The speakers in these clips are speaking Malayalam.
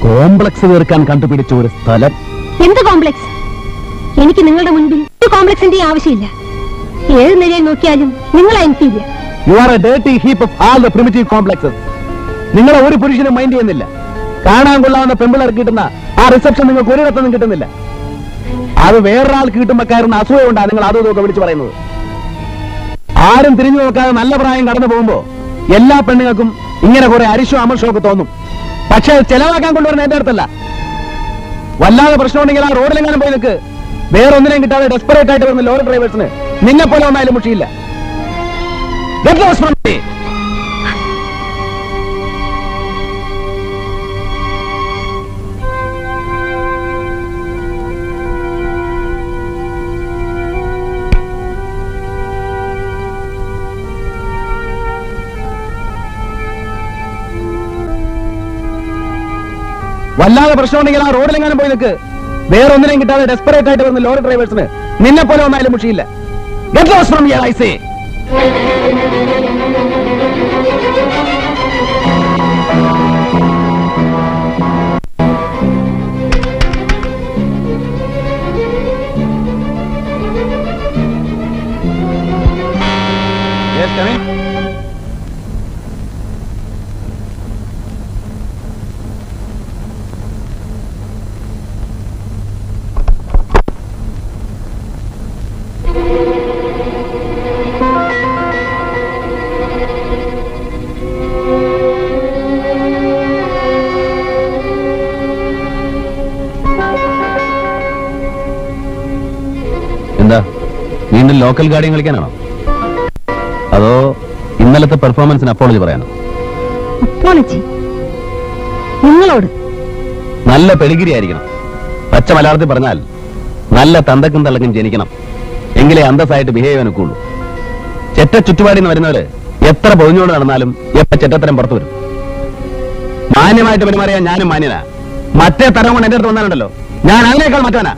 കോംപ്ലക്സ് തീർക്കാൻ കണ്ടുപിടിച്ച ഒരു സ്ഥലം. എന്ത് കോംപ്ലക്സ്? എനിക്ക് നിങ്ങളുടെ മുൻപിൽ ഒരു കോംപ്ലക്സിന്റെ ആവശ്യമില്ല. ഏത് നിലയിൽ നോക്കിയാലും നിങ്ങളാ inferior. You are A dirty heap of all the primitive complexes. നിങ്ങളെ ഒരു പുരുഷനും മൈൻഡ് ചെയ്യുന്നില്ല. കാണാൻ കൊള്ളാവുന്ന പെമ്പിളർക്ക് കിട്ടുന്ന ആ റിസപ്ഷൻ നിങ്ങൾക്ക് ഒരിടത്തൊന്നും കിട്ടുന്നില്ല. അത് വേറൊരാൾക്ക് കിട്ടുമ്പോ കയറുന്ന അസൂയ കൊണ്ടാണ് നിങ്ങൾ അതും ഇതൊക്കെ വിളിച്ചു പറയുന്നത്. ആരും തിരിഞ്ഞു നോക്കാതെ നല്ല പ്രായം കടന്നു പോകുമ്പോ എല്ലാ പെണ്ണുങ്ങൾക്കും ഇങ്ങനെ കുറെ അരിശോ അമർഷോ ഒക്കെ തോന്നും. പക്ഷെ അത് ചെലവാക്കാൻ കൊണ്ടുവരുന്ന എന്റെ അടുത്തല്ല. വല്ലാതെ പ്രശ്നമുണ്ടെങ്കിൽ ആ റോഡിലെങ്ങാനും പോയി നിൽക്ക്. വേറൊന്നിനെയും കിട്ടാതെ ഡെസ്പറേറ്റ് ആയിട്ട് വരുന്ന ലോറി ഡ്രൈവേഴ്സിന് നിന്നെ പോലെ ഒന്നായാലും മുഷിയില്ല. വല്ലാതെ പ്രശ്നമുണ്ടെങ്കിൽ ആ റോഡിലെങ്ങാനും പോയി നിൽക്ക്. വേറൊന്നിനെയും കിട്ടാതെ ഡെസ്പറേറ്റ് ആയിട്ട് വരുന്ന ലോറി ഡ്രൈവേഴ്സിന് നിന്നെ പോലെ ഒന്നായാലും മുഷിയില്ല. Get lost from here, I say. Yes, come in. എന്താ വീണ്ടും ലോക്കൽ ഗാർഡിയൻ കളിക്കാനാണോ? അതോ ഇന്നലത്തെ പെർഫോമൻസിന് അപ്പോളജി പറയാനോ? അപ്പോളജി നിങ്ങളോട്? നല്ല പെഡിഗ്രി ആയിരിക്കണം. പച്ച മലയാളത്തിൽ പറഞ്ഞാൽ നല്ല തന്തക്കും തള്ളക്കും ജനിക്കണം. എങ്കിലേ അന്തസ്സായിട്ട് ബിഹേവ് ചെയ്യാൻ ഒക്കുള്ളൂ. ചെറ്റ ചുറ്റുപാടിന്ന് വരുന്നവര് എത്ര പൊതിഞ്ഞോട് നടന്നാലും എപ്പ ചെറ്റത്തരം പുറത്തു വരും. മാന്യമായിട്ട് പെരുമാറിയാൻ ഞാനും മാന്യനാ. മറ്റേ തരം കൊണ്ട് എന്റെ അടുത്ത് വന്നാലുണ്ടല്ലോ, ഞാൻ അതിനേക്കാൾ മറ്റവനാ.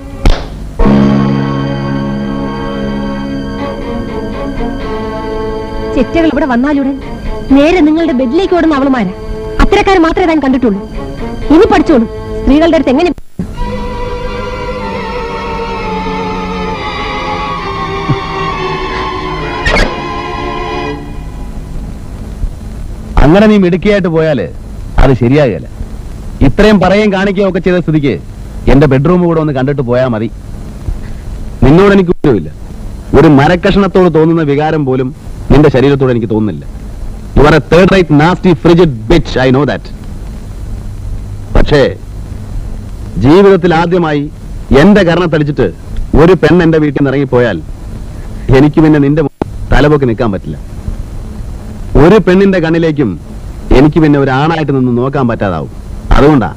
ചെറ്റകൾ ഇവിടെ വന്നാലുടൻ നേരെ നിങ്ങളുടെ ബെഡിലേക്ക് ഓടുന്ന അവളുമാരാ. അത്തരക്കാരെ മാത്രമേ താൻ കണ്ടിട്ടുള്ളൂ. ഇനി പഠിച്ചോളൂ സ്ത്രീകളുടെ അടുത്ത് എങ്ങനെ. അങ്ങനെ നീ മിടുക്കിയായിട്ട് പോയാല് അത് ശരിയാകില്ല. ഇത്രയും പറയുകയും കാണിക്കുകയും ഒക്കെ ചെയ്ത സ്ഥിതിക്ക് എന്റെ ബെഡ്റൂം കൂടെ ഒന്ന് കണ്ടിട്ട് പോയാൽ മതി. നിന്നോട് എനിക്ക് ഒന്നുമില്ല. ഒരു മരക്കഷണത്തോട് തോന്നുന്ന വികാരം പോലും നിന്റെ ശരീരത്തോട് എനിക്ക് തോന്നുന്നില്ല. You are A third rate nasty frigid bitch, I know that. പക്ഷേ ജീവിതത്തിൽ ആദ്യമായി എന്റെ കർണത്തടിച്ചിട്ട് ഒരു പെണ്ണ് എന്റെ വീട്ടിൽ നിന്ന് ഇറങ്ങിപ്പോയാൽ എനിക്ക് പിന്നെ നിന്റെ തലപൊക്കി നിൽക്കാൻ പറ്റില്ല. ഒരു പെണ്ണിന്റെ കണ്ണിലേക്കും എനിക്ക് പിന്നെ ഒരു ആണായിട്ട് നിന്ന് നോക്കാൻ പറ്റാതാവും. അതുകൊണ്ടാ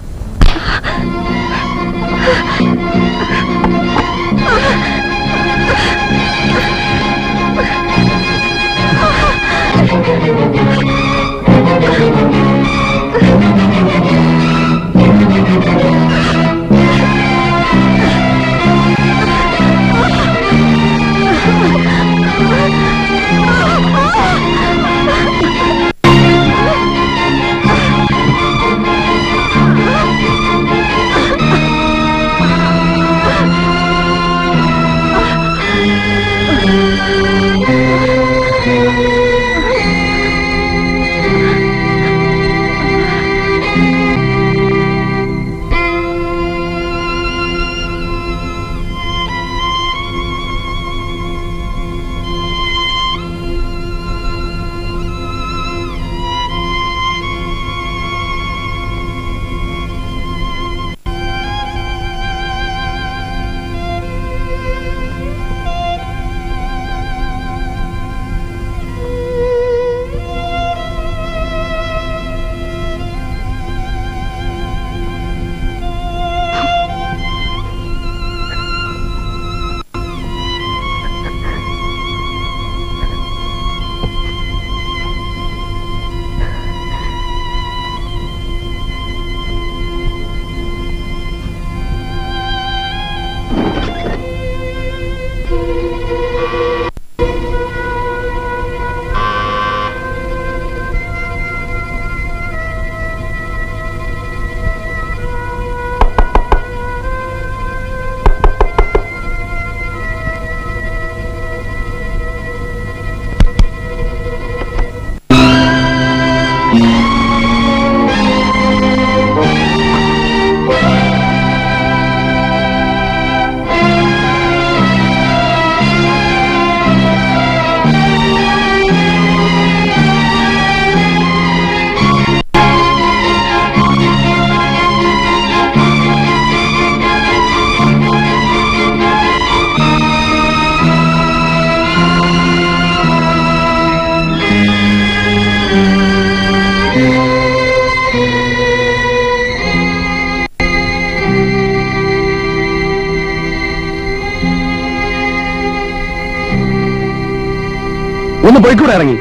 ഒന്ന് പോയിക്കൂടെ ഇറങ്ങി?